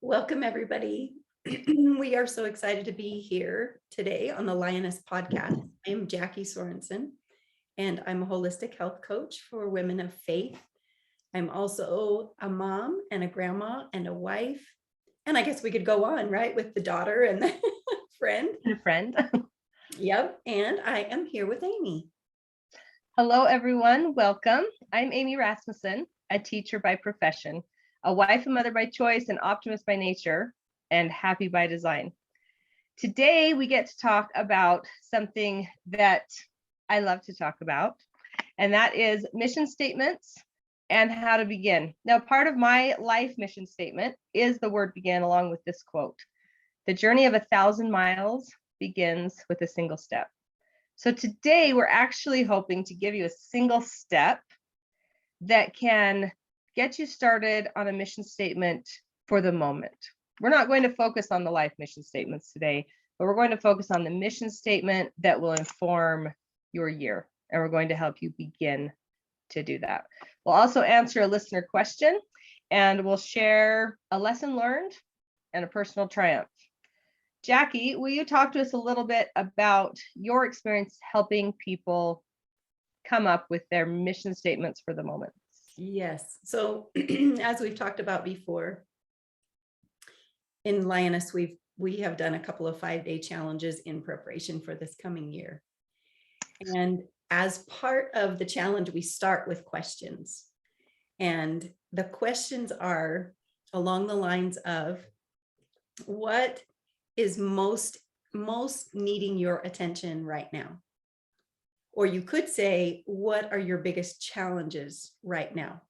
Welcome, everybody. We are so excited to be here today on the Lioness Podcast. I am Jackie Sorensen, and I'm a holistic health coach for women of faith. I'm also a mom and a grandma and a wife. And I guess we could go on, right, with the daughter and the friend. And a friend. Yep. And I am here with Amy. Hello, everyone. Welcome. I'm Amy Rasmussen, a teacher by profession, a wife and mother by choice, an optimist by nature, and happy by design. Today, we get to talk about something that I love to talk about, and that is mission statements and how to begin. Now, part of my life mission statement is the word begin, along with this quote: "The journey of 1,000 miles begins with a single step." So today, we're actually hoping to give you a single step that can get you started on a mission statement for the moment. We're not going to focus on the life mission statements today, but we're going to focus on the mission statement that will inform your year, and we're going to help you begin to do that. We'll also answer a listener question, and we'll share a lesson learned and a personal triumph. Jackie, will you talk to us a little bit about your experience helping people come up with their mission statements for the moment? Yes. So as we've talked about before, in Lioness, we have done a couple of 5-day challenges in preparation for this coming year. And as part of the challenge, we start with questions. And the questions are along the lines of, what is most needing your attention right now? Or you could say, what are your biggest challenges right now?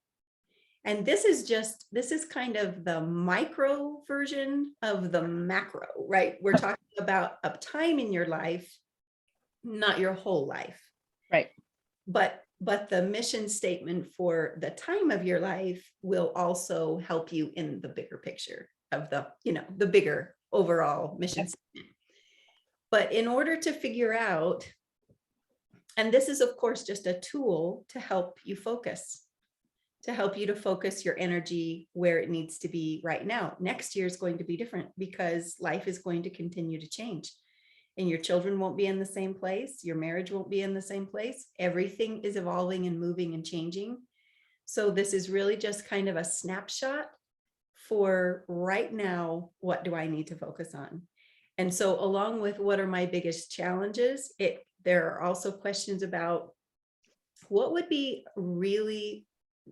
And this is kind of the micro version of the macro, right? We're talking about a time in your life, not your whole life. Right. But the mission statement for the time of your life will also help you in the bigger picture of the bigger overall mission statement. But in order to figure out, and this is, of course, just a tool to help you focus, your energy where it needs to be right now. Next year is going to be different because life is going to continue to change, and your children won't be in the same place. Your marriage won't be in the same place. Everything is evolving and moving and changing. So this is really just kind of a snapshot for right now. What do I need to focus on? And so along with what are my biggest challenges, there are also questions about what would be really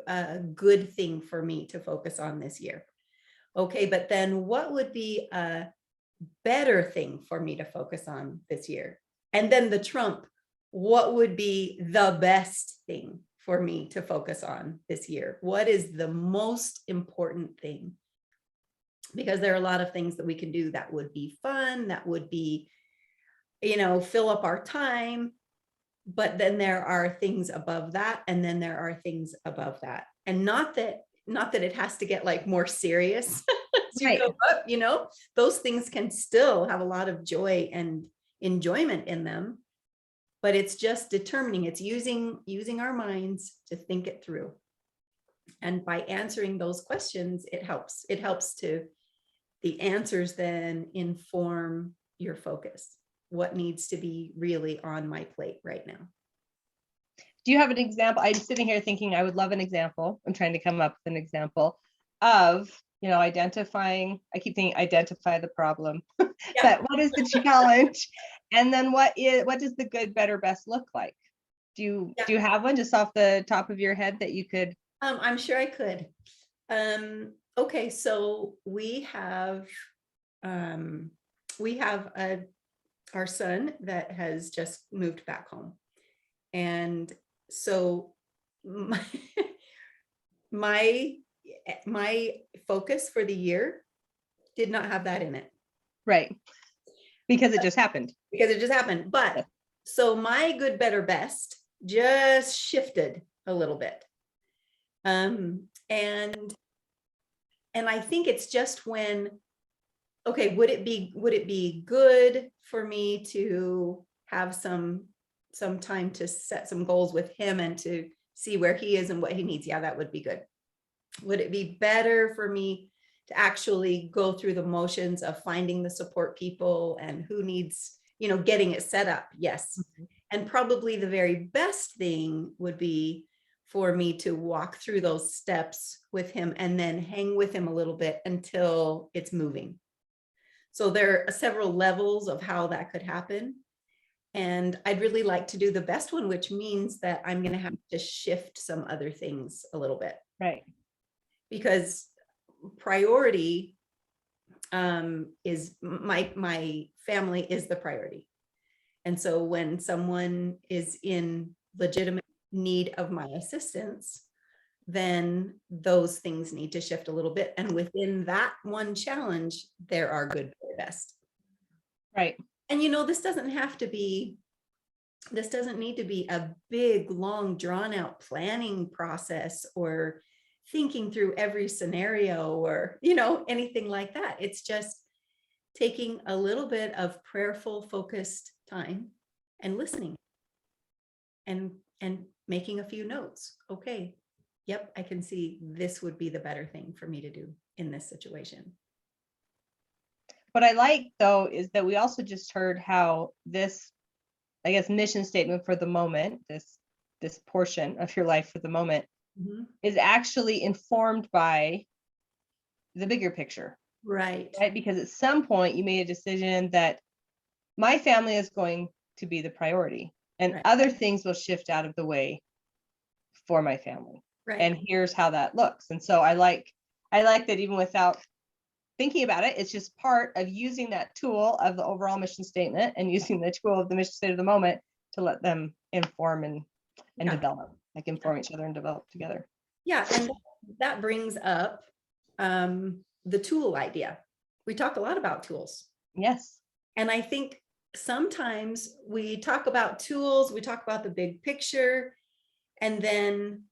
a good thing for me to focus on this year. Okay, but then what would be a better thing for me to focus on this year? And then the trump, what would be the best thing for me to focus on this year? What is the most important thing? Because there are a lot of things that we can do that would be fun, that would be, fill up our time. But then there are things above that, and then there are things above that. And not that it has to get like more serious as you go up, those things can still have a lot of joy and enjoyment in them. But it's just determining, it's using our minds to think it through. And by answering those questions, it helps to the answers then inform your focus. What needs to be really on my plate right now? Do you have an example? I'm sitting here thinking I would love an example. I'm trying to come up with an example of, identifying. I keep thinking identify the problem, but what is the challenge? And then what does the good, better, best look like? Do you have one just off the top of your head that you could? I'm sure I could. Okay, so we have our son that has just moved back home, and so my focus for the year did not have that in it, right? Because it just happened. But so my good, better, best just shifted a little bit, and I think it's just when, okay, would it be good for me to have some time to set some goals with him and to see where he is and what he needs? Yeah, that would be good. Would it be better for me to actually go through the motions of finding the support people and who needs, getting it set up? Yes. And probably the very best thing would be for me to walk through those steps with him and then hang with him a little bit until it's moving. So there are several levels of how that could happen. And I'd really like to do the best one, which means that I'm going to have to shift some other things a little bit. Right. Because priority is my family is the priority. And so when someone is in legitimate need of my assistance, then those things need to shift a little bit. And within that one challenge, there are good, better, best. Right. And this doesn't need to be a big, long, drawn out planning process or thinking through every scenario or, anything like that. It's just taking a little bit of prayerful, focused time and listening and making a few notes. Okay. Yep. I can see this would be the better thing for me to do in this situation. What I like though, is that we also just heard how this, I guess, mission statement for the moment, this portion of your life for the moment, is actually informed by the bigger picture. Right. Because at some point you made a decision that my family is going to be the priority and other things will shift out of the way for my family. Right. And here's how that looks. And so I like that even without thinking about it, it's just part of using that tool of the overall mission statement and using the tool of the mission statement of the moment to let them inform and develop, like inform each other and develop together. Yeah. And that brings up the tool idea. We talk a lot about tools. Yes. And I think sometimes we talk about tools, we talk about the big picture, and then,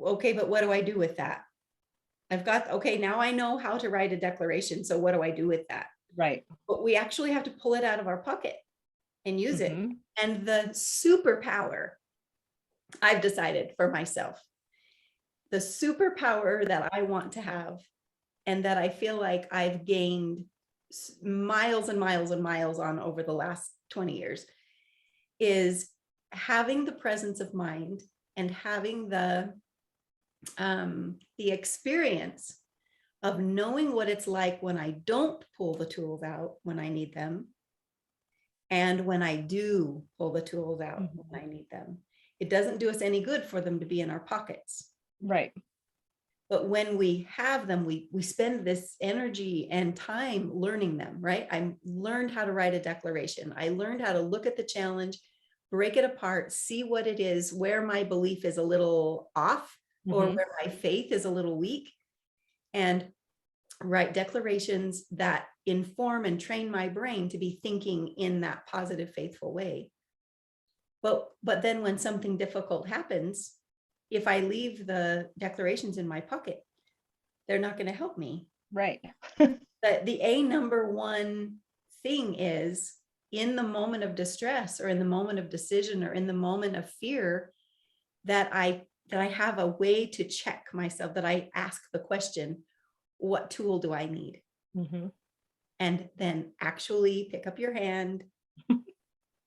okay, but what do I do with that? Now I know how to write a declaration. So what do I do with that? Right. But we actually have to pull it out of our pocket and use it. And the superpower I've decided for myself, the superpower that I want to have and that I feel like I've gained miles and miles and miles on over the last 20 years is having the presence of mind and having the experience of knowing what it's like when I don't pull the tools out when I need them, and when I do pull the tools out when I need them. It doesn't do us any good for them to be in our pockets. Right. But when we have them, we spend this energy and time learning them, right? I learned how to write a declaration. I learned how to look at the challenge, break it apart, see what it is, where my belief is a little off or where my faith is a little weak, and write declarations that inform and train my brain to be thinking in that positive, faithful way. But then when something difficult happens, if I leave the declarations in my pocket, they're not going to help me. Right. But the number one thing is, in the moment of distress or in the moment of decision or in the moment of fear, that I have a way to check myself, that I ask the question, what tool do I need? And then actually pick up your hand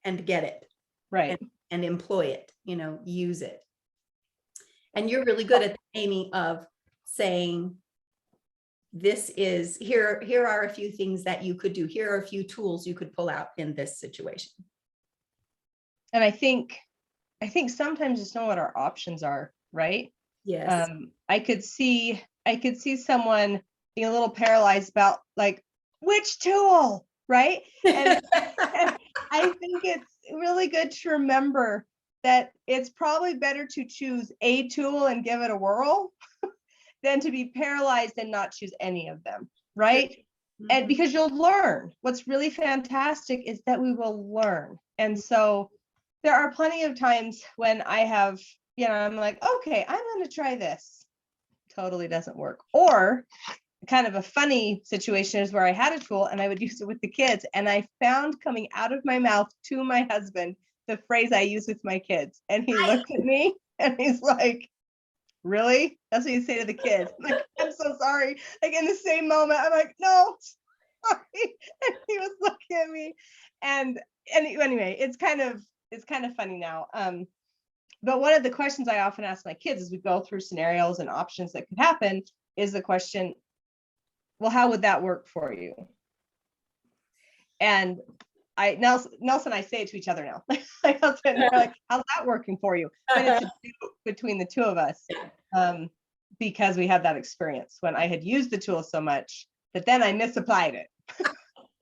and get it. Right. And employ it, use it. And you're really good at, Amy, of saying, here are a few things that you could do. Here are a few tools you could pull out in this situation. And I think sometimes just know what our options are, right? Yes. I could see someone being a little paralyzed about like, which tool, right? And I think it's really good to remember that it's probably better to choose a tool and give it a whirl than to be paralyzed and not choose any of them, right? And because you'll learn. What's really fantastic is that we will learn. And so there are plenty of times when I have, I'm like, okay, I'm going to try this. Totally doesn't work. Or kind of a funny situation is where I had a tool and I would use it with the kids. And I found coming out of my mouth to my husband the phrase I use with my kids. And he looked at me and he's like, really? That's what you say to the kids. I'm like, I'm so sorry. Like in the same moment, I'm like, no, sorry. And he was looking at me. And anyway, it's kind of funny now. But one of the questions I often ask my kids as we go through scenarios and options that could happen is the question, well, how would that work for you? And Nelson and I say it to each other now. We're like, how's that working for you? But it's a joke between the two of us, because we had that experience when I had used the tool so much that then I misapplied it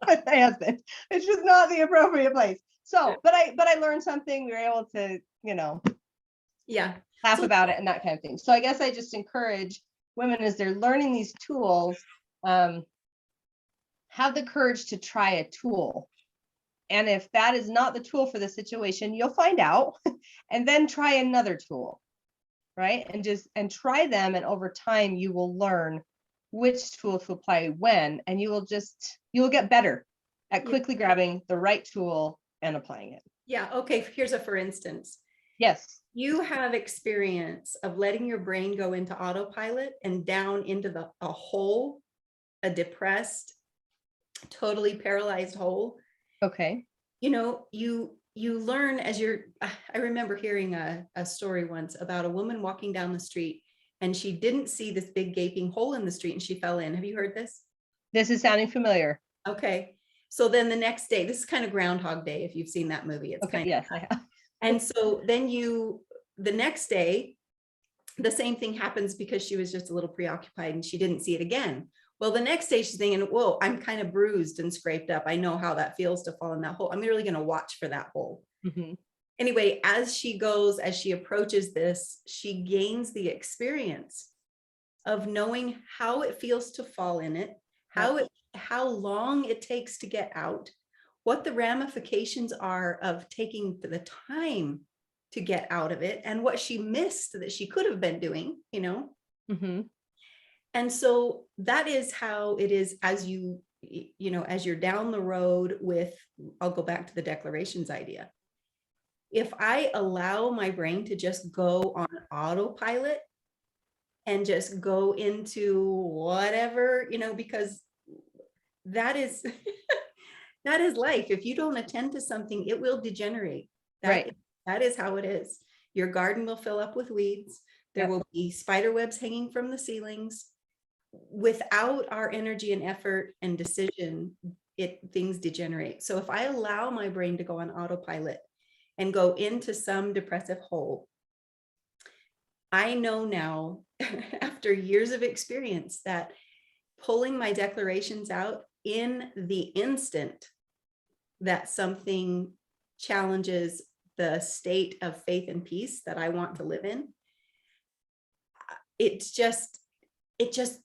with my husband, which was not the appropriate place. So, but I learned something. We were able to, Yeah. laugh So- about it and that kind of thing. So I guess I just encourage women as they're learning these tools, have the courage to try a tool. And if that is not the tool for the situation, you'll find out and then try another tool, right? And try them. And over time, you will learn which tool to apply when, and you will get better at quickly grabbing the right tool and applying it. Yeah. Okay. Here's a for instance. Yes. You have experience of letting your brain go into autopilot and down into a hole, a depressed, totally paralyzed hole. Okay. You learn as I remember hearing a story once about a woman walking down the street and she didn't see this big gaping hole in the street and she fell in. Have you heard this? This is sounding familiar. Okay. So then the next day, this is kind of Groundhog Day. If you've seen that movie, it's Okay. kind of, Yes, I have. and so then the next day, the same thing happens because she was just a little preoccupied and she didn't see it again. Well, the next day she's thinking, whoa, I'm kind of bruised and scraped up. I know how that feels to fall in that hole. I'm really going to watch for that hole. Mm-hmm. Anyway, as she approaches this, she gains the experience of knowing how it feels to fall in it, how long it takes to get out, what the ramifications are of taking the time to get out of it, and what she missed that she could have been doing, Mm-hmm. And so that is how it is as as you're down the road with, I'll go back to the declarations idea. If I allow my brain to just go on autopilot and just go into whatever, because that is that is life. If you don't attend to something, it will degenerate. Right. That is how it is. Your garden will fill up with weeds. There will be spider webs hanging from the ceilings. Without our energy and effort and decision, things degenerate. So if I allow my brain to go on autopilot and go into some depressive hole, I know now after years of experience that pulling my declarations out in the instant that something challenges the state of faith and peace that I want to live in, it just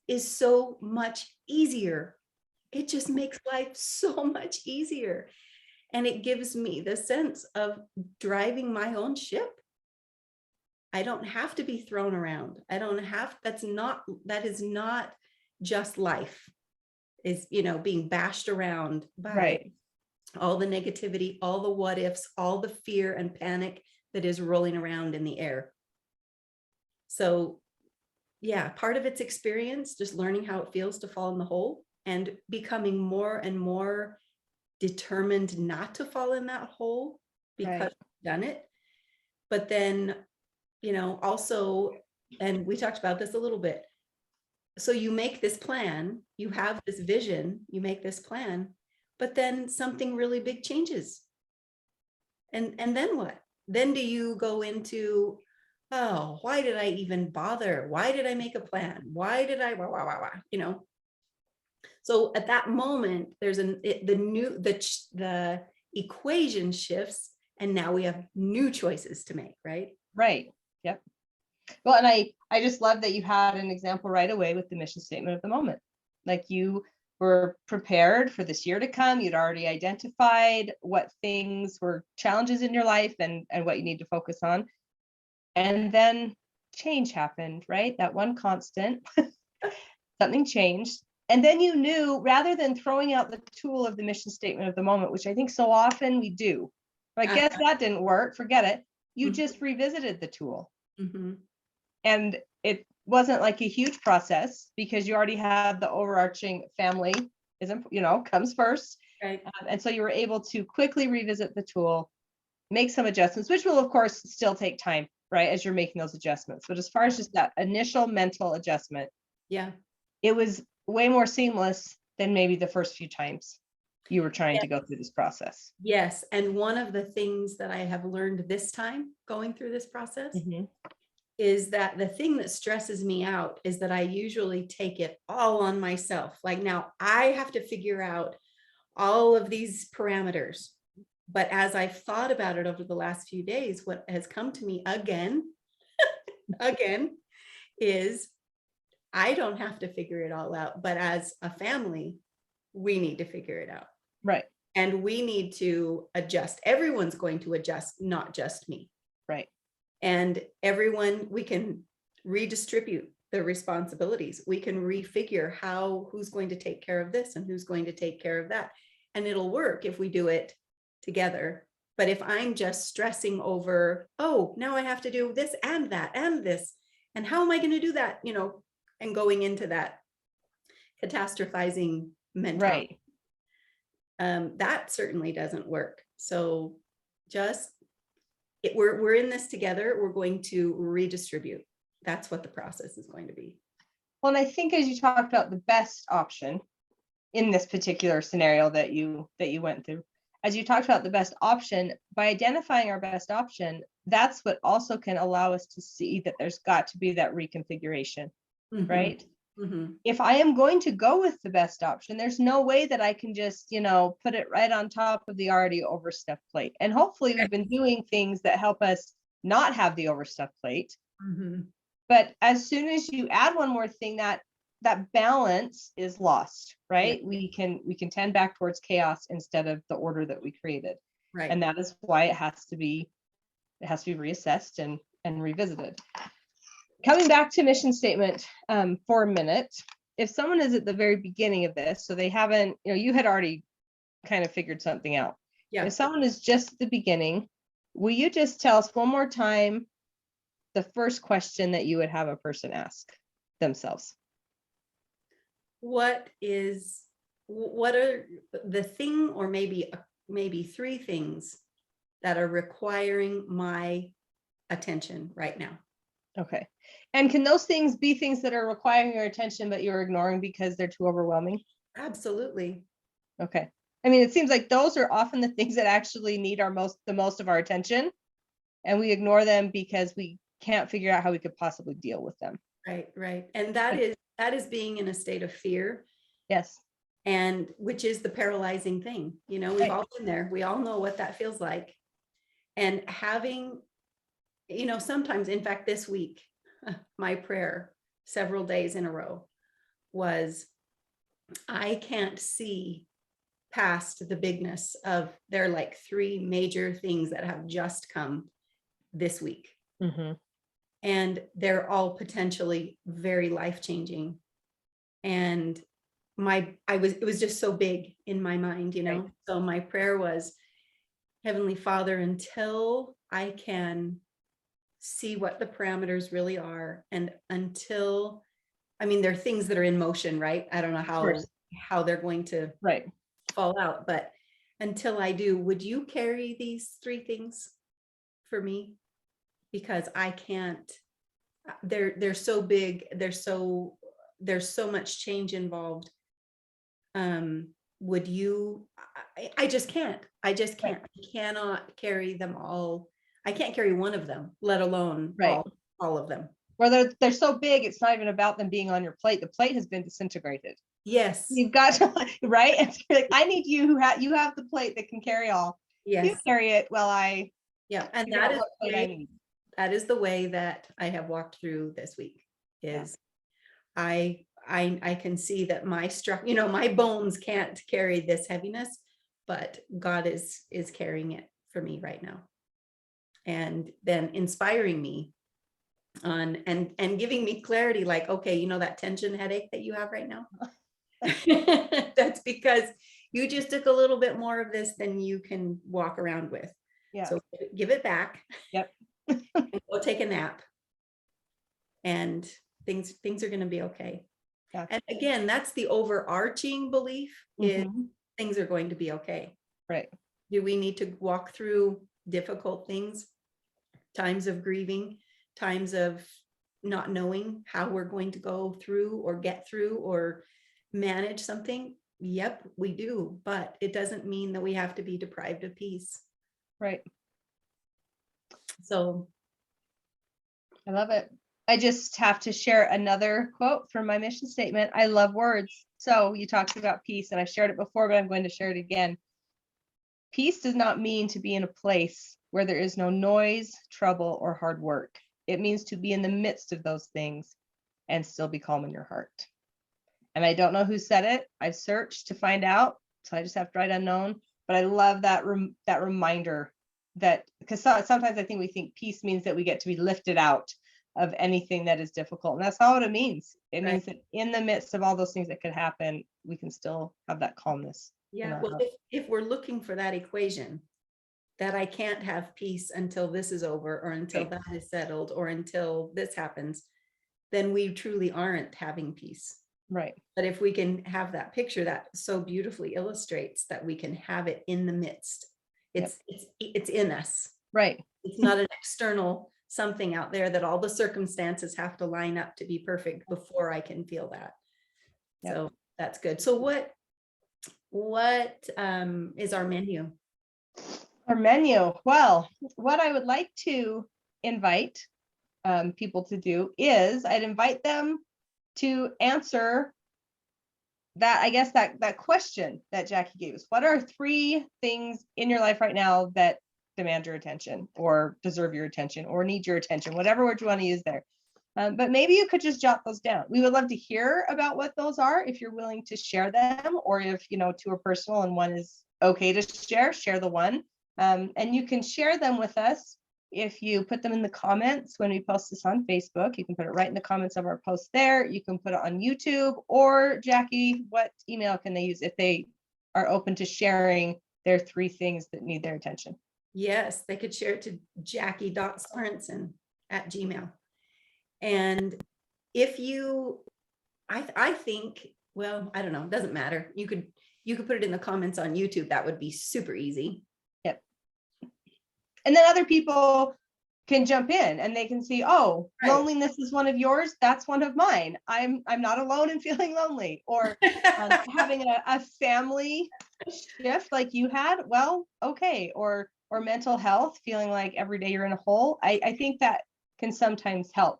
is so much easier. It just makes life so much easier. And it gives me the sense of driving my own ship. I don't have to be thrown around. That is not just life, is, being bashed around by all the negativity, all the what ifs, all the fear and panic that is rolling around in the air. So yeah, part of it's experience, just learning how it feels to fall in the hole and becoming more and more determined not to fall in that hole because I've done it. But then, also, and we talked about this a little bit. So you make this plan, you have this vision, you make this plan, but then something really big changes. And then what? Then do you go into, oh, why did I even bother? Why did I make a plan? Why did I, So at that moment, there's the equation shifts, and now we have new choices to make, right? Right. Yep. Well, and I just love that you had an example right away with the mission statement of the moment. Like you were prepared for this year to come. You'd already identified what things were challenges in your life and what you need to focus on. And then change happened, right? That one constant, something changed. And then you knew, rather than throwing out the tool of the mission statement of the moment, which I think so often we do, I guess that didn't work, forget it. You just revisited the tool. Mm-hmm. And it wasn't like a huge process because you already had the overarching family comes first. Right. And so you were able to quickly revisit the tool, make some adjustments, which will of course still take time, right? As you're making those adjustments. But as far as just that initial mental adjustment, Yeah. it was way more seamless than maybe the first few times you were trying to go through this process. Yes. And one of the things that I have learned this time going through this process is that the thing that stresses me out is that I usually take it all on myself. Like now I have to figure out all of these parameters. But as I've thought about it over the last few days, what has come to me again is I don't have to figure it all out, but as a family, we need to figure it out. Right. And we need to adjust. Everyone's going to adjust, not just me. Right. And everyone, we can redistribute the responsibilities. We can refigure who's going to take care of this and who's going to take care of that. And it'll work if we do it together. But if I'm just stressing over, oh, now I have to do this and that and this, and how am I going to do that? And going into that catastrophizing mentality. Right. That certainly doesn't work. So we're in this together. We're going to redistribute. That's what the process is going to be. Well, and I think as you talked about the best option in this particular scenario that you went through, as you talked about the best option, by identifying our best option, that's what also can allow us to see that there's got to be that reconfiguration, right? If I am going to go with the best option, there's no way that I can just, put it right on top of the already overstuffed plate. And hopefully we've been doing things that help us not have the overstuffed plate. But as soon as you add one more thing, that balance is lost, right? Yeah. We can tend back towards chaos instead of the order that we created. Right. And that is why it has to be reassessed and revisited. Coming back to mission statement for a minute, if someone is at the very beginning of this, so they haven't, you had already kind of figured something out. Yeah. If someone is just at the beginning, will you just tell us one more time the first question that you would have a person ask themselves? What are the thing, or maybe three things that are requiring my attention right now? Okay. And can those things be things that are requiring your attention, but you're ignoring because they're too overwhelming? Absolutely. Okay. I mean, it seems like those are often the things that actually need the most of our attention, and we ignore them because we can't figure out how we could possibly deal with them. Right. And that is being in a state of fear. Yes. And which is the paralyzing thing. We've all been there. We all know what that feels like. And having, sometimes, in fact, this week, my prayer several days in a row was, I can't see past the bigness of, there are like three major things that have just come this week. And they're all potentially very life-changing. And it was just so big in my mind, Right. So my prayer was, Heavenly Father, until I can see what the parameters really are, and until, there are things that are in motion, right? I don't know how they're going to fall out, but until I do, would you carry these three things for me? Because I can't, they're so big, there's so much change involved. Would you, I just can't, I cannot carry them all. I can't carry one of them, let alone all of them. Well, they're so big, it's not even about them being on your plate. The plate has been disintegrated. Yes. You've got to, right? And so like, I need you you have the plate that can carry all. Yes. You carry it while and that is the way that I have walked through this week is I can see that my bones can't carry this heaviness, but God is carrying it for me right now. And then inspiring me on and giving me clarity, like, okay, that tension headache that you have right now, that's because you just took a little bit more of this than you can walk around with. Yeah. So give it back. Yep. And go take a nap. and things are going to be okay. Yeah. And again, that's the overarching belief is things are going to be okay. Right. Do we need to walk through difficult things, times of grieving, times of not knowing how we're going to go through or get through or manage something? Yep, we do, but it doesn't mean that we have to be deprived of peace. Right. So I love it. I just have to share another quote from my mission statement. I love words. So you talked about peace, and I've shared it before, but I'm going to share it again. Peace does not mean to be in a place where there is no noise, trouble, or hard work. It means to be in the midst of those things and still be calm in your heart. And I don't know who said it. I've searched to find out, so I just have to write unknown. But I love that that reminder, that because sometimes I think we think peace means that we get to be lifted out of anything that is difficult, and that's not what it means. It means that in the midst of all those things that could happen, we can still have that calmness. yeah, well, if we're looking for that equation, that I can't have peace until this is over, or until that is settled, or until this happens, then we truly aren't having peace. Right. But if we can have that picture that so beautifully illustrates that we can have it in the midst, it's in us. Right. It's not an external something out there that all the circumstances have to line up to be perfect before I can feel that. Yep. So that's good. So what is our menu? Our menu. Well, what I would like to invite people to do is I'd invite them to answer that, I guess, that question that Jackie gave us. What are 3 things in your life right now that demand your attention, or deserve your attention, or need your attention, whatever word you want to use there? But maybe you could just jot those down. We would love to hear about what those are, if you're willing to share them, or if 2 are personal and one is okay to share the one. And you can share them with us if you put them in the comments when we post this on Facebook. You can put it right in the comments of our post there. You can put it on YouTube, or Jackie, what email can they use if they are open to sharing their 3 things that need their attention? Yes, they could share it to jackie.sorensen@gmail.com. And if you, I think, well, I don't know, it doesn't matter. You could put it in the comments on YouTube. That would be super easy. Yep. And then other people can jump in and they can see, oh, loneliness is one of yours. That's one of mine. I'm not alone in feeling lonely. Or having a family shift like you had. Well, okay. Or mental health, feeling like every day you're in a hole. I think that can sometimes help.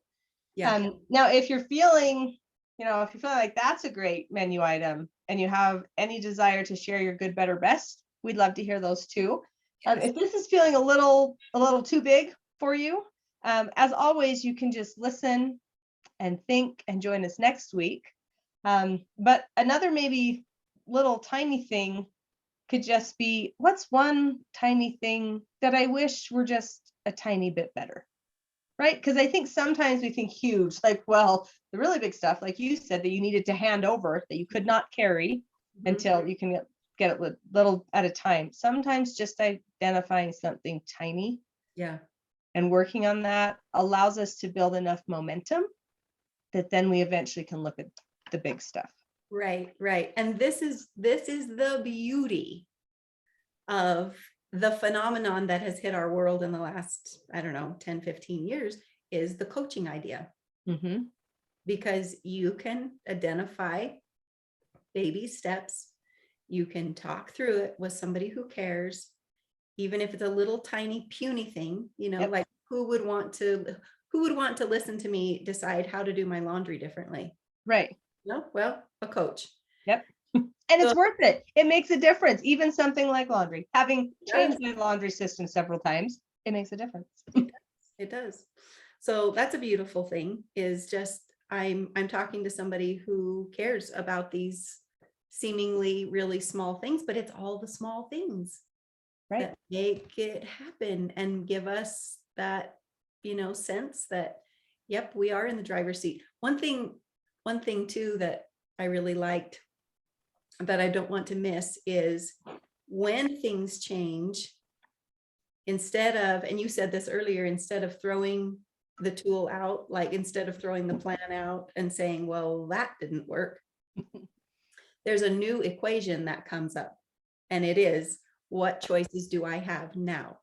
Yeah. Now, if you're feeling, like that's a great menu item, and you have any desire to share your good, better, best, we'd love to hear those too. Yes. If this is feeling a little too big for you, as always, you can just listen and think and join us next week. But another maybe little tiny thing could just be, what's one tiny thing that I wish were just a tiny bit better? Right? Because I think sometimes we think huge, like, well, the really big stuff, like you said, that you needed to hand over, that you could not carry until you can get it little at a time. Sometimes just identifying something tiny, and working on that allows us to build enough momentum that then we eventually can look at the big stuff. Right. And this is the beauty of the phenomenon that has hit our world in the last, 10, 15 years, is the coaching idea. Mm-hmm. Because you can identify baby steps. You can talk through it with somebody who cares, even if it's a little tiny puny thing, like who would want to listen to me decide how to do my laundry differently? Right. No, well, a coach. Yep. And it's worth it. It makes a difference. Even something like laundry, having changed my laundry system several times, it makes a difference. It does. So that's a beautiful thing, is just I'm talking to somebody who cares about these seemingly really small things, but it's all the small things that make it happen and give us that, sense that, yep, we are in the driver's seat. One thing too that I really liked, that I don't want to miss, is when things change, instead of, and you said this earlier, instead of throwing the tool out, like instead of throwing the plan out and saying, well, that didn't work, there's a new equation that comes up, and it is, what choices do I have now?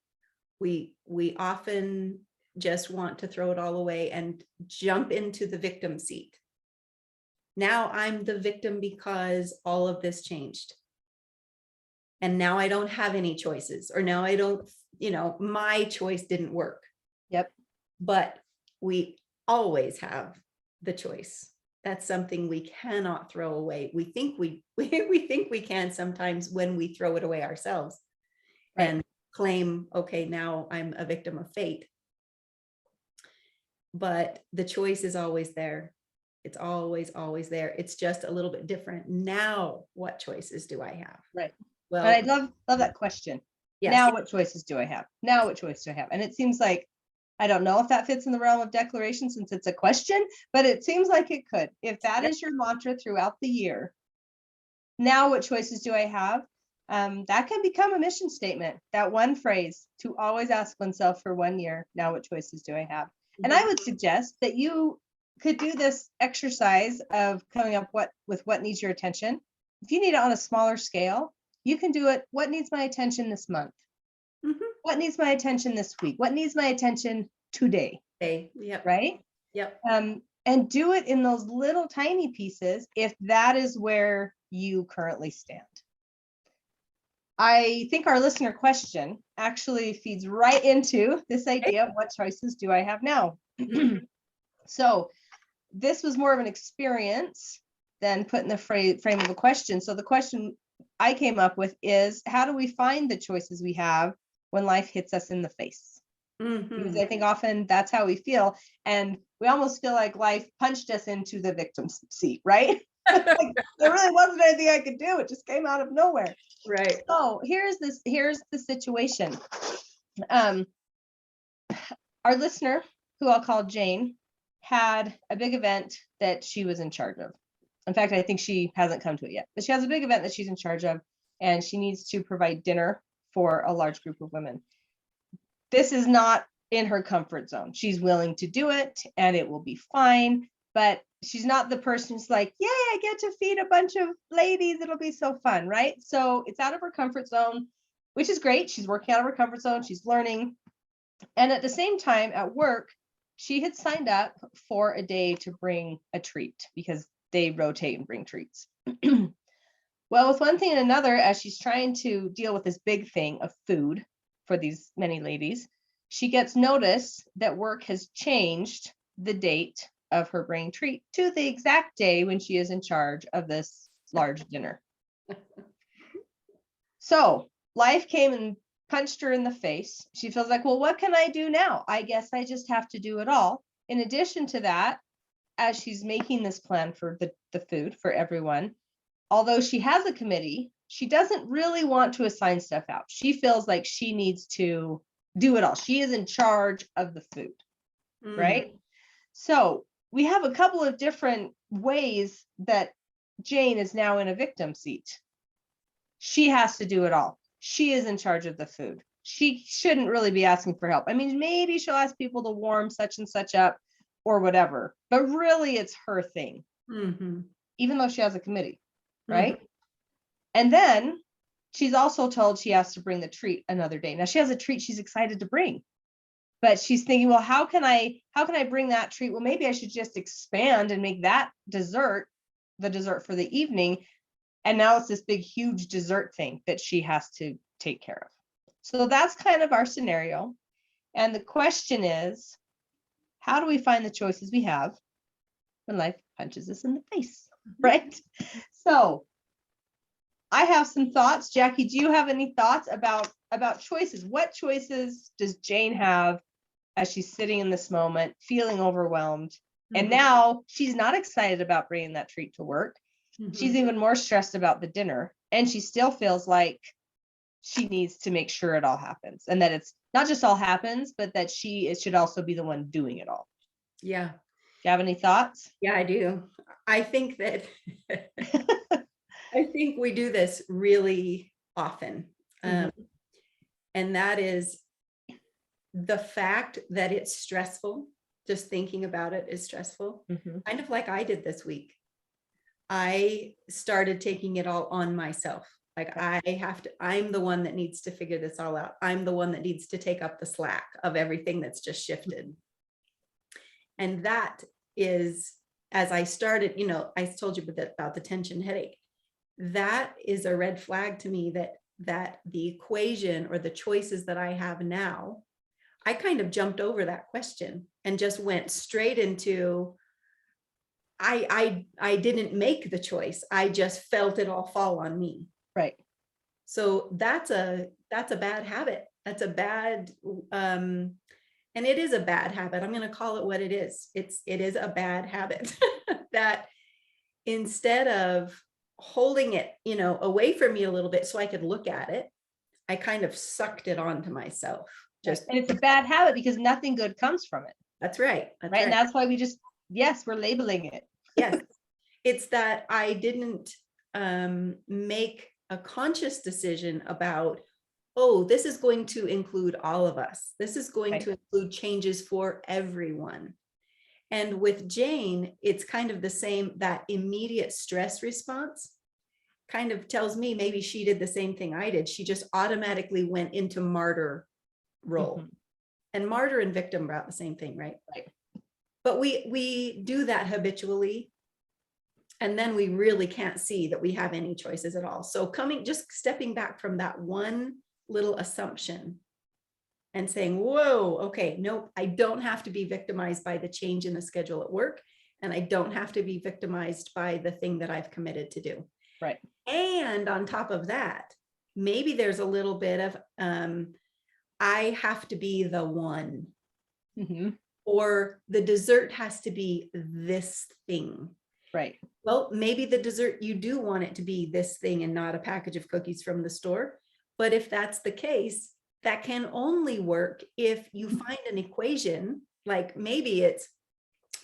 We often just want to throw it all away and jump into the victim seat. Now I'm the victim because all of this changed. And now I don't have any choices, or now I don't, my choice didn't work. Yep. But we always have the choice. That's something we cannot throw away. We think we think we can sometimes when we throw it away ourselves, right, and claim, okay, now I'm a victim of fate. But the choice is always there. It's always there. It's just a little bit different. Now, what choices do I have? Right. Well, but I love that question. Yes. Now, what choices do I have? Now, what choice do I have? And it seems like, I don't know if that fits in the realm of declaration since it's a question, but it seems like it could. If that is your mantra throughout the year, now what choices do I have? That can become a mission statement. That one phrase, to always ask oneself for 1 year, now what choices do I have? And I would suggest that you could do this exercise of coming up with what needs your attention. If you need it on a smaller scale, you can do it. What needs my attention this month? Mm-hmm. What needs my attention this week? What needs my attention today? Yep. Right? Yep. And do it in those little tiny pieces if that is where you currently stand. I think our listener question actually feeds right into this idea of what choices do I have now? So this was more of an experience than put in the frame of a question. So the question I came up with is, how do we find the choices we have when life hits us in the face? Mm-hmm. Because I think often that's how we feel. And we almost feel like life punched us into the victim's seat, right? Like, there really wasn't anything I could do. It just came out of nowhere. Right. So here's the situation. Our listener, who I'll call Jane, had a big event that she was in charge of. In fact, I think she hasn't come to it yet, but she has a big event that she's in charge of, and she needs to provide dinner for a large group of women. This is not in her comfort zone. She's willing to do it and it will be fine, but she's not the person who's like, yay, I get to feed a bunch of ladies. It'll be so fun, right? So it's out of her comfort zone, which is great. She's working out of her comfort zone. She's learning. And at the same time at work, she had signed up for a day to bring a treat because they rotate and bring treats. Well, with one thing and another, as she's trying to deal with this big thing of food for these many ladies, she gets notice that work has changed the date of her bringing treat to the exact day when she is in charge of this large dinner. So life came and punched her in the face. She feels like, well, what can I do now? I guess I just have to do it all. In addition to that, as she's making this plan for the food for everyone, although she has a committee, she doesn't really want to assign stuff out. She feels like she needs to do it all. She is in charge of the food, right? So we have a couple of different ways that Jane is now in a victim seat. She has to do it all. She is in charge of the food. She shouldn't really be asking for help. I mean, maybe she'll ask people to warm such and such up or whatever, but really it's her thing, even though she has a committee, right? And then she's also told she has to bring the treat another day. Now she has a treat she's excited to bring, but she's thinking, well, how can I bring that treat? Well, maybe I should just expand and make that dessert the dessert for the evening. And now it's this big, huge dessert thing that she has to take care of. So that's kind of our scenario. And the question is, how do we find the choices we have when life punches us in the face, right? So I have some thoughts. Jackie, do you have any thoughts about choices? What choices does Jane have as she's sitting in this moment, feeling overwhelmed? And now she's not excited about bringing that treat to work. She's even more stressed about the dinner. And she still feels like she needs to make sure it all happens. And that it's not just all happens, but that it should also be the one doing it all. Yeah. Do you have any thoughts? Yeah, I do. I think that I think we do this really often. And that is the fact that it's stressful just thinking about it is stressful. Mhm. Kind of like I did this week. I started taking it all on myself. Like I'm the one that needs to figure this all out. I'm the one that needs to take up the slack of everything that's just shifted. And that is, as I started, I told you about the tension headache. That is a red flag to me that the equation or the choices that I have now, I kind of jumped over that question and just went straight into, I didn't make the choice. I just felt it all fall on me. Right. So that's a bad habit. That's a bad, and it is a bad habit. I'm going to call it what it is. It is a bad habit that instead of holding it, away from me a little bit so I could look at it, I kind of sucked it onto myself. And it's a bad habit because nothing good comes from it. That's right. That's right. And that's why we're labeling it. Yes. It's that I didn't make a conscious decision about, oh, this is going to include all of us. This is going to include changes for everyone. And with Jane, it's kind of the same, that immediate stress response kind of tells me maybe she did the same thing I did. She just automatically went into martyr role. Mm-hmm. And martyr and victim are about the same thing, right? Right. But we do that habitually. And then we really can't see that we have any choices at all. So just stepping back from that one little assumption and saying, whoa, okay, nope, I don't have to be victimized by the change in the schedule at work. And I don't have to be victimized by the thing that I've committed to do. Right. And on top of that, maybe there's a little bit of, I have to be the one. Mm-hmm. Or the dessert has to be this thing. Right. Well, maybe the dessert, you do want it to be this thing and not a package of cookies from the store. But if that's the case, that can only work if you find an equation. Like maybe it's,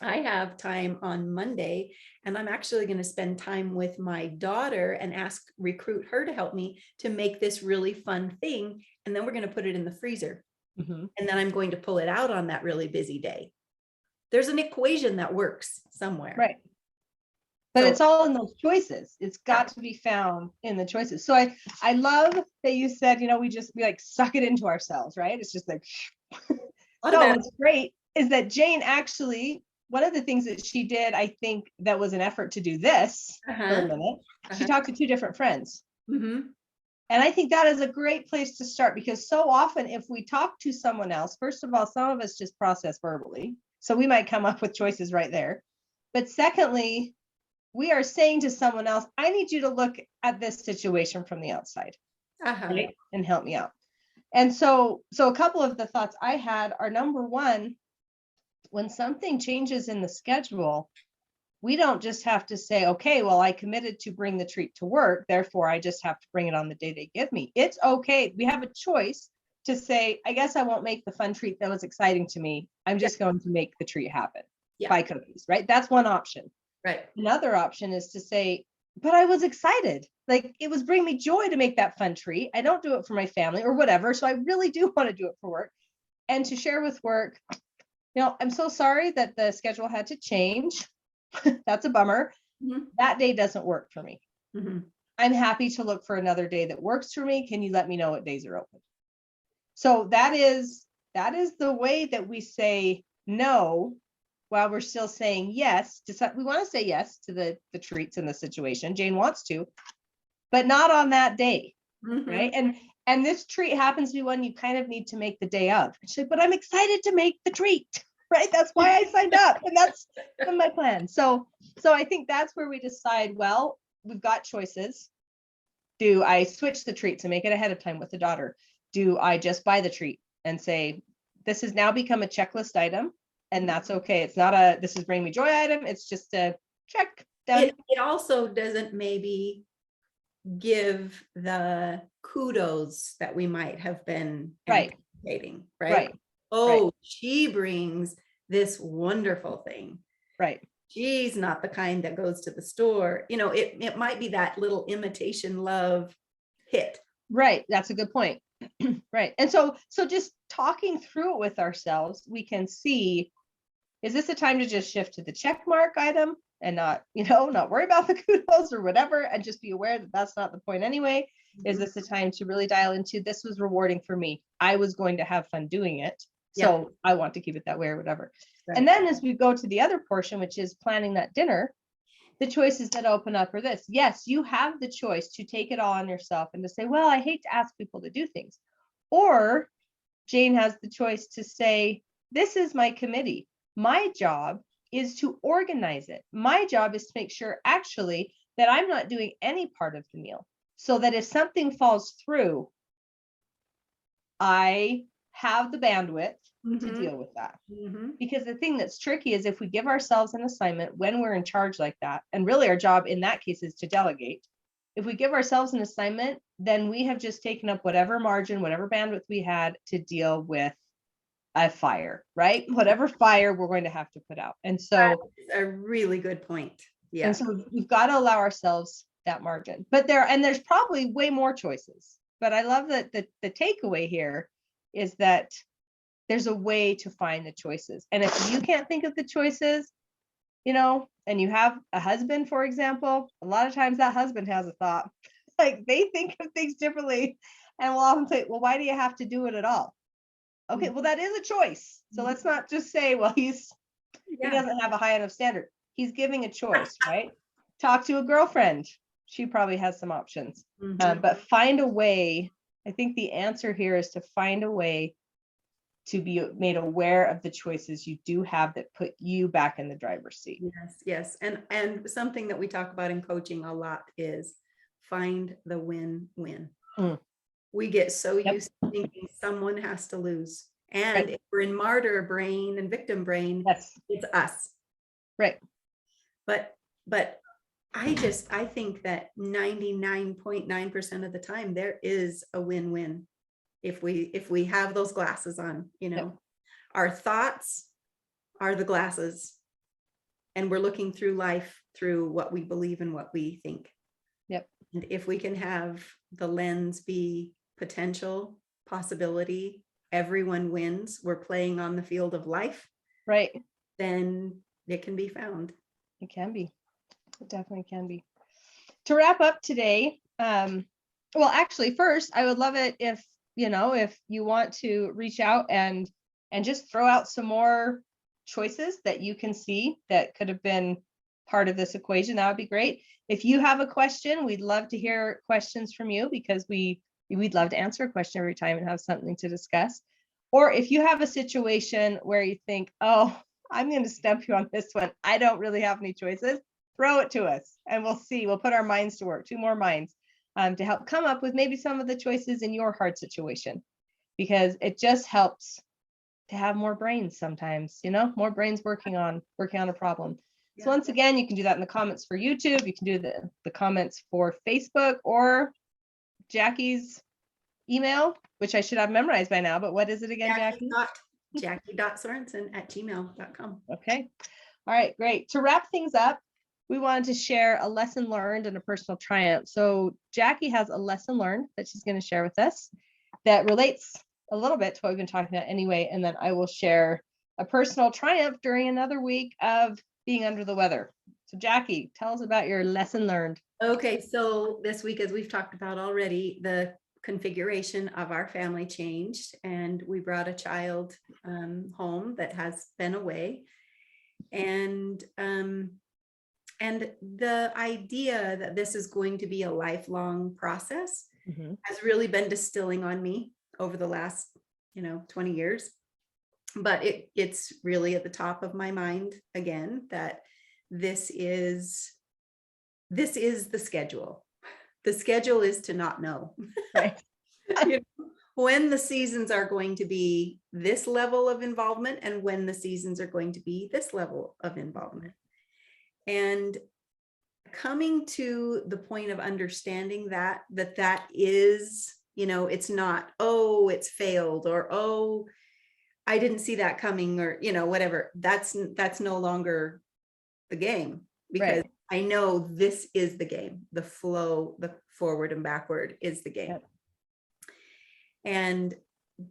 I have time on Monday and I'm actually going to spend time with my daughter and recruit her to help me to make this really fun thing. And then we're going to put it in the freezer. Mm-hmm. And then I'm going to pull it out on that really busy day. There's an equation that works somewhere. Right. But it's all in those choices. It's got to be found in the choices. So I love that you said, we like suck it into ourselves, right? It's just like, so what's great is that Jane actually, one of the things that she did, I think that was an effort to do this for a minute. She talked to two different friends. Mm-hmm. And I think that is a great place to start, because so often if we talk to someone else, first of all, some of us just process verbally. So we might come up with choices right there. But secondly, we are saying to someone else, I need you to look at this situation from the outside, right? And help me out. And so a couple of the thoughts I had are, number one, when something changes in the schedule, we don't just have to say, okay, well, I committed to bring the treat to work, therefore I just have to bring it on the day they give me. It's okay. We have a choice to say, I guess I won't make the fun treat that was exciting to me. I'm just going to make the treat happen. Buy cookies, right? That's one option. Right. Another option is to say, but I was excited. Like, it was bringing me joy to make that fun treat. I don't do it for my family or whatever. So I really do want to do it for work. And to share with work, I'm so sorry that the schedule had to change. That's a bummer. Mm-hmm. That day doesn't work for me. Mm-hmm. I'm happy to look for another day that works for me. Can you let me know what days are open? So that is the way that we say no, while we're still saying yes. We want to say yes to the treats in the situation. Jane wants to, but not on that day, mm-hmm. right? And this treat happens to be one you kind of need to make the day of. She's like, but I'm excited to make the treat, right? That's why I signed up, and that's my plan. So I think that's where we decide, well, we've got choices. Do I switch the treats and make it ahead of time with the daughter? Do I just buy the treat and say, this has now become a checklist item? And that's okay. It's not this is bring me joy item. It's just a check. Done. It also doesn't maybe give the kudos that we might have been anticipating, right? Oh, she brings this wonderful thing. Right. She's not the kind that goes to the store. It might be that little imitation love hit. Right. That's a good point. Right. And so just talking through it with ourselves, we can see, Is this a time to just shift to the check mark item and not, not worry about the kudos or whatever, and just be aware that that's not the point anyway? Is this a time to really dial into, this was rewarding for me, I was going to have fun doing it, so I want to keep it that way or whatever. Right. And then as we go to the other portion, which is planning that dinner, the choices that open up are this. Yes, you have the choice to take it all on yourself and to say, well, I hate to ask people to do things. Or Jane has the choice to say, this is my committee. My job is to organize it. My job is to make sure actually that I'm not doing any part of the meal, so that if something falls through, I have the bandwidth to deal with that. Because the thing that's tricky is if we give ourselves an assignment when we're in charge like that, and really our job in that case is to delegate. If we give ourselves an assignment, then we have just taken up whatever margin, whatever bandwidth we had to deal with a fire, right? Whatever fire we're going to have to put out. And so that's a really good point. Yeah. And so we've got to allow ourselves that margin. But there's probably way more choices. But I love that the takeaway here is that there's a way to find the choices. And if you can't think of the choices, and you have a husband, for example, a lot of times that husband has a thought. Like they think of things differently. And we'll often say, well, why do you have to do it at all? Okay, well, that is a choice. So let's not just say, well, he doesn't have a high enough standard. He's giving a choice, right? Talk to a girlfriend. She probably has some options. But find a way. I think the answer here is to find a way to be made aware of the choices you do have that put you back in the driver's seat. Yes. And something that we talk about in coaching a lot is find the win-win. We get so used to thinking someone has to lose. And if we're in martyr brain and victim brain, it's us. Right. But I think that 99.9% of the time there is a win-win. If we have those glasses on, our thoughts are the glasses, and we're looking through life through what we believe and what we think. And if we can have the lens be potential, possibility, everyone wins, we're playing on the field of life, right? Then it can be found. It can be. It definitely can be. To wrap up today, well, actually, first, I would love it if you want to reach out and just throw out some more choices that you can see that could have been part of this equation, that would be great. If you have a question, we'd love to hear questions from you, because we'd love to answer a question every time and have something to discuss. Or if you have a situation where you think, oh, I'm going to stump you on this one, I don't really have any choices, throw it to us and we'll see. We'll put our minds to work, 2 more minds, to help come up with maybe some of the choices in your hard situation, because it just helps to have more brains sometimes, more brains working on a problem. So once again, you can do that in the comments for YouTube. You can do the comments for Facebook, or Jackie's email, which I should have memorized by now, but what is it again, Jackie? Jackie.Sorensen@gmail.com. Okay. All right, great. To wrap things up, we wanted to share a lesson learned and a personal triumph. So Jackie has a lesson learned that she's going to share with us that relates a little bit to what we've been talking about anyway. And then I will share a personal triumph during another week of being under the weather. So Jackie, tell us about your lesson learned. Okay, so this week, as we've talked about already, the configuration of our family changed, and we brought a child home that has been away. And the idea that this is going to be a lifelong process has really been distilling on me over the last 20 years. But it's really at the top of my mind again, that this is the schedule. The schedule is to not know. Right. When the seasons are going to be this level of involvement, and when the seasons are going to be this level of involvement. And coming to the point of understanding that is, it's not, oh, it's failed, or, oh, I didn't see that coming, or, whatever. That's no longer the game, because I know this is the game. The flow, the forward and backward is the game. And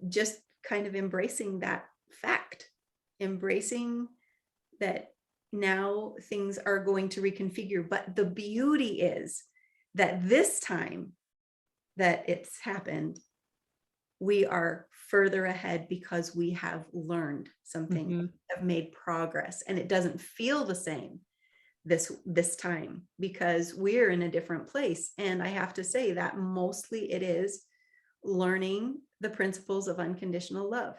just kind of embracing that fact, embracing that now things are going to reconfigure. But the beauty is that this time that it's happened, we are further ahead because we have learned something, Mhm. have made progress, and it doesn't feel the same this time because we're in a different place. And I have to say that mostly it is learning the principles of unconditional love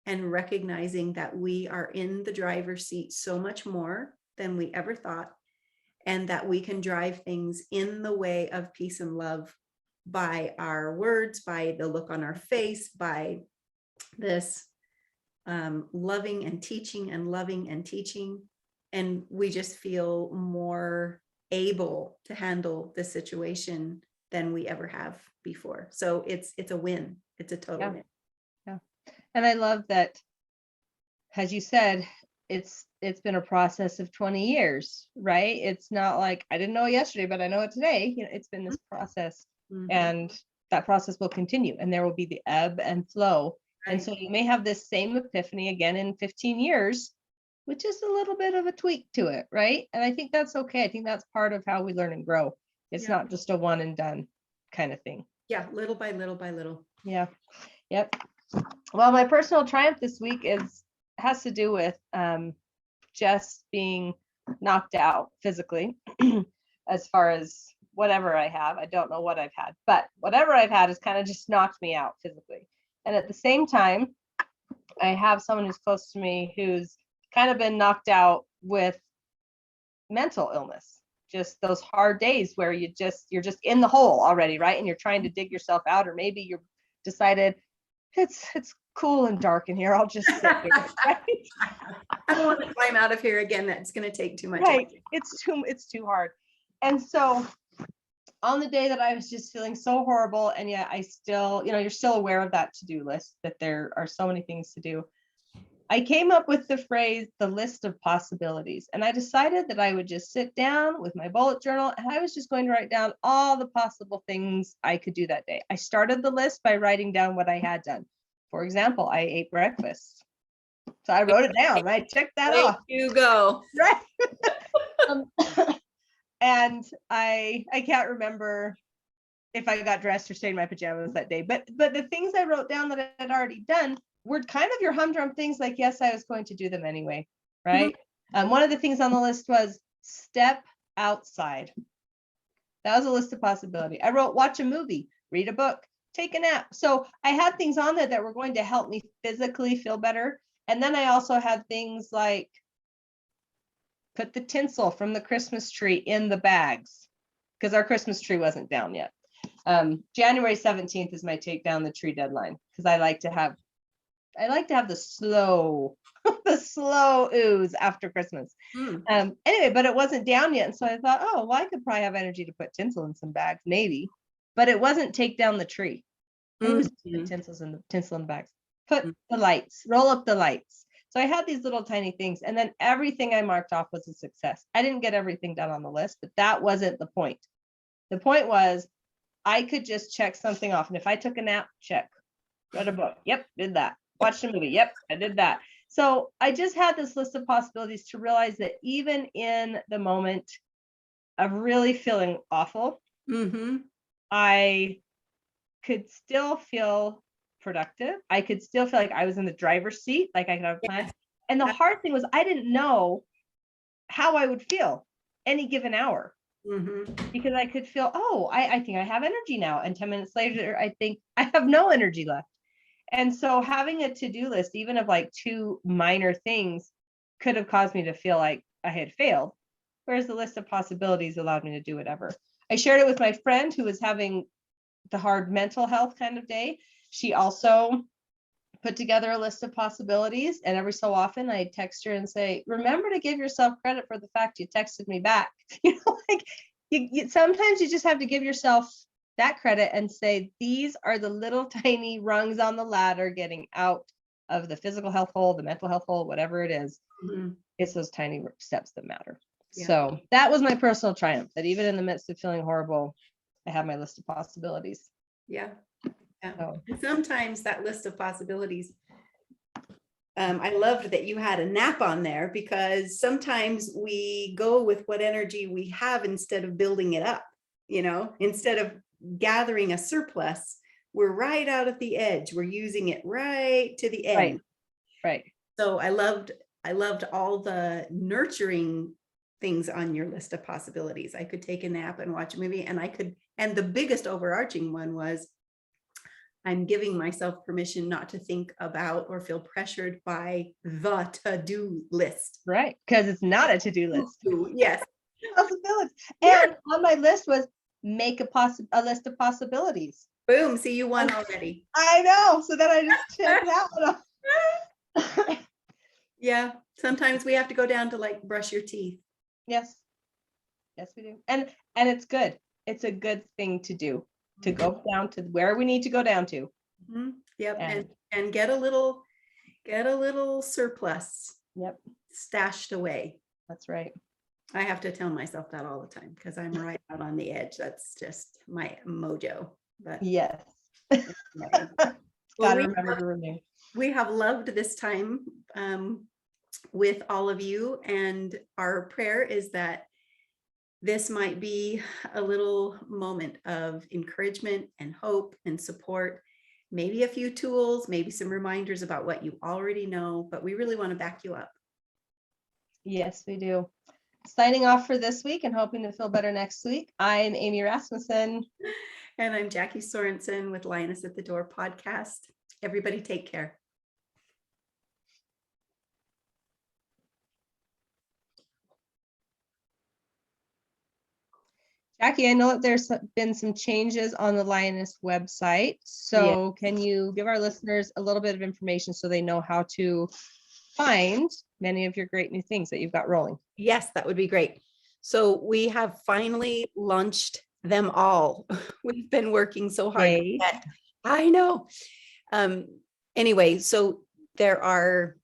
and recognizing that we are in the driver's seat so much more than we ever thought, and that we can drive things in the way of peace and love by our words, by the look on our face, by this loving and teaching and loving and teaching. And we just feel more able to handle the situation than we ever have before. So it's a win. It's a total win. Yeah. And I love that, as you said, it's been a process of 20 years, right? It's not like I didn't know it yesterday, but I know it today. It's been this process, and that process will continue, and there will be the ebb and flow. Right. And so you may have this same epiphany again in 15 years, which is a little bit of a tweak to it, right? And I think that's okay. I think that's part of how we learn and grow. It's not just a one and done kind of thing. Yeah, little by little by little. Yeah. Yep. Well, my personal triumph this week has to do with just being knocked out physically as far as whatever I have. I don't know what I've had, but whatever I've had has kind of just knocked me out physically. And at the same time, I have someone who's close to me who's kind of been knocked out with mental illness, just those hard days where you're just in the hole already, right? And you're trying to dig yourself out, or maybe you're decided it's cool and dark in here. I'll just sit here. Right? I don't want to climb out of here again. That's going to take too much. Right. It's too hard. And so on the day that I was just feeling so horrible, and yet I still, you're still aware of that to-do list, that there are so many things to do. I came up with the phrase, the list of possibilities. And I decided that I would just sit down with my bullet journal, and I was just going to write down all the possible things I could do that day. I started the list by writing down what I had done. For example, I ate breakfast. So I wrote it down, right? Check that off. You go. Right. And I can't remember if I got dressed or stayed in my pajamas that day, but the things I wrote down that I had already done were kind of your humdrum things, like, yes, I was going to do them anyway, right? Mm-hmm. One of the things on the list was step outside. That was a list of possibility. I wrote watch a movie, read a book, take a nap. So I had things on there that were going to help me physically feel better. And then I also had things like put the tinsel from the Christmas tree in the bags, because our Christmas tree wasn't down yet. January 17th is my take down the tree deadline, because I like to have the slow ooze after Christmas. Anyway, but it wasn't down yet. And so I thought, oh, well, I could probably have energy to put tinsel in some bags, maybe, but it wasn't take down the tree. It was the tinsel in the bags. Put the lights, roll up the lights. So I had these little tiny things, and then everything I marked off was a success. I didn't get everything done on the list, but that wasn't the point. The point was I could just check something off. And if I took a nap, check. Read a book. Yep, did that. Watched a movie. Yep, I did that. So I just had this list of possibilities to realize that even in the moment of really feeling awful, I could still feel productive. I could still feel like I was in the driver's seat, like I could have a plan. And the hard thing was I didn't know how I would feel any given hour, because I could feel, oh, I think I have energy now. And 10 minutes later, I think I have no energy left. And so having a to-do list, even of like 2 minor things, could have caused me to feel like I had failed. Whereas the list of possibilities allowed me to do whatever. I shared it with my friend who was having the hard mental health kind of day. She also put together a list of possibilities. And every so often I text her and say, remember to give yourself credit for the fact you texted me back. Like sometimes you just have to give yourself that credit and say, these are the little tiny rungs on the ladder getting out of the physical health hole, the mental health hole, whatever it is. It's those tiny steps that matter. Yeah. So that was my personal triumph, that even in the midst of feeling horrible, I have my list of possibilities. Yeah. So. And sometimes that list of possibilities I loved that you had a nap on there, because sometimes we go with what energy we have instead of building it up, instead of gathering a surplus, we're right out at the edge. We're using it right to the end. Right. So I loved all the nurturing things on your list of possibilities. I could take a nap and watch a movie, and the biggest overarching one was, I'm giving myself permission not to think about or feel pressured by the to-do list. Right. Because it's not a to-do list. Yes. Possibilities. And on my list was make a list of possibilities. Boom. See, you won already. I know. So then I just checked that one off. Yeah. Sometimes we have to go down to like brush your teeth. Yes. Yes, we do. And it's good. It's a good thing to do, to go down to where we need to go down to. Mm-hmm. Yep. And get a little surplus. Yep. Stashed away. That's right. I have to tell myself that all the time, because I'm right out on the edge. That's just my mojo. But yes. Anyway. Gotta remember to renew. We have loved this time with all of you, and our prayer is that this might be a little moment of encouragement and hope and support, maybe a few tools, maybe some reminders about what you already know, but we really want to back you up. Yes, we do. Signing off for this week and hoping to feel better next week. I'm Amy Rasmussen. And I'm Jackie Sorensen with Lioness at the Door podcast. Everybody take care. Jackie, I know that there's been some changes on the Lioness website. So Can you give our listeners a little bit of information so they know how to find many of your great new things that you've got rolling? Yes, that would be great. So we have finally launched them all. We've been working so hard. Yay. I know. Anyway, so there are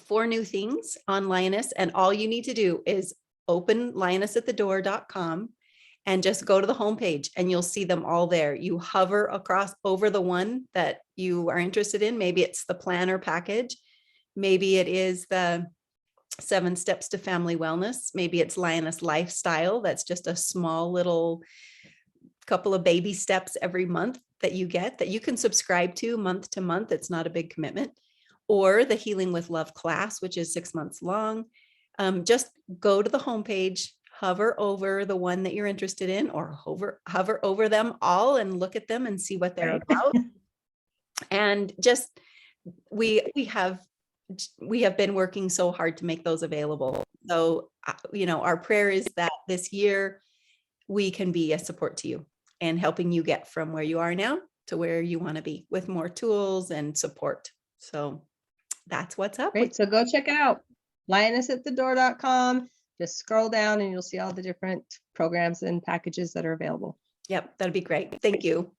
4 new things on Lioness, and all you need to do is open lionessatthedoor.com and just go to the homepage, and you'll see them all there. You hover over the one that you are interested in. Maybe it's the planner package. Maybe it is the 7 steps to family wellness. Maybe it's Lioness lifestyle. That's just a small little couple of baby steps every month that you get, that you can subscribe to month to month. It's not a big commitment. Or the Healing with Love class, which is 6 months long. Just go to the homepage, hover over the one that you're interested in, or hover over them all and look at them and see what they're about. And just, we have been working so hard to make those available. So, our prayer is that this year we can be a support to you and helping you get from where you are now to where you want to be, with more tools and support. So that's what's up. Great. So go check out lionessatthedoor.com. Just scroll down and you'll see all the different programs and packages that are available. Yep, that'd be great. Thank you.